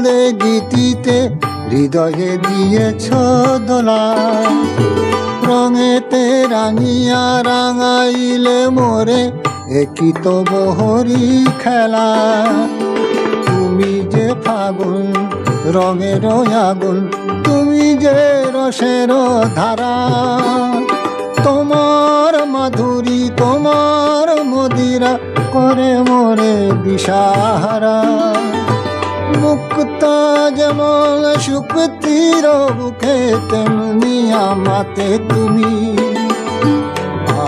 ছন্দে গীতিতে হৃদয়ে দিয়েছ দোলা। রঙেতে রাঙিয়া রাঙাইলে মোরে একই তো বহরি খেলা। তুমি যে ফাগুন রঙের আগুন, তুমি যে রসের ধারা। তোমার মাধুরী তোমার মদিরা করে মোরে দিশাহারা। মুক্তা যেমন শুকতির বুকে তেমনি আমাতে তুমি।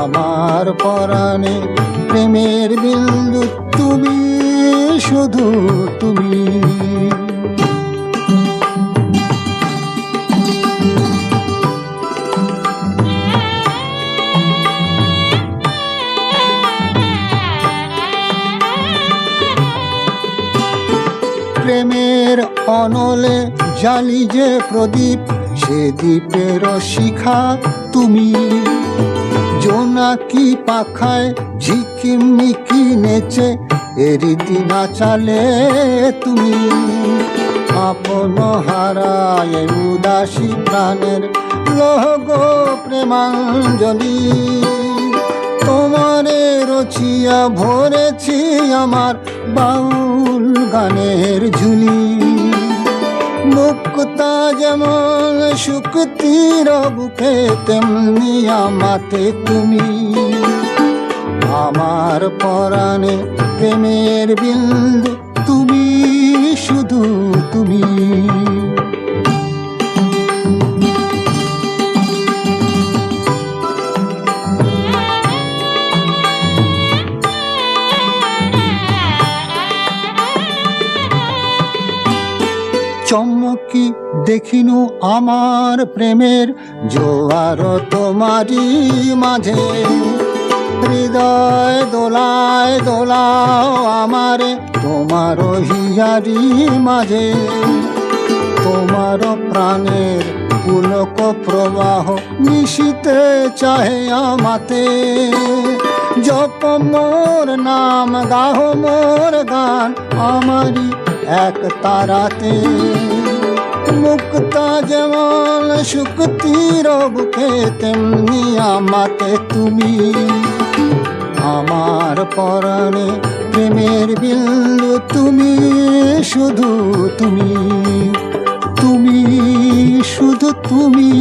আমার পরাণে প্রেমের বিন্দু তুমি, শুধু তুমি। প্রেমের অনলে জালি যে প্রদীপ, সে দ্বীপের শিখা তুমি। জোনাকি পাখায় ঝিকিমিকি নেচে এরীতি নাচালে তুমি। আপন হারায় উদাসী প্রাণের লোহ প্রেমাঞ্জলি। তোমারে রচিয়া ভরেছি আমার বাউল গানের ঝুলি। মুক্তা যেমন শুকতির বুকে তেমনি আমাতে তুমি। আমার পরাণে প্রেমের বিন্দু তুমি, শুধু তুমি। চমকি দেখিনু আমার প্রেমের জোয়ার তোমারি মাঝে। হৃদয় দোলায় দোলাও আমারে তোমার হিয়ারি মাঝে। তোমার প্রাণের পুলক প্রবাহ মিশিতে চাহে আমাতে। জপ মোর নাম গাহ মোর গান আমারি এক তারাতে। মুক্তা যেমন শুকতির বুকে তেমনি আমাতে তুমি। আমার পরাণে প্রেমের বিন্দু তুমি, শুধু তুমি। তুমি, শুধু তুমি।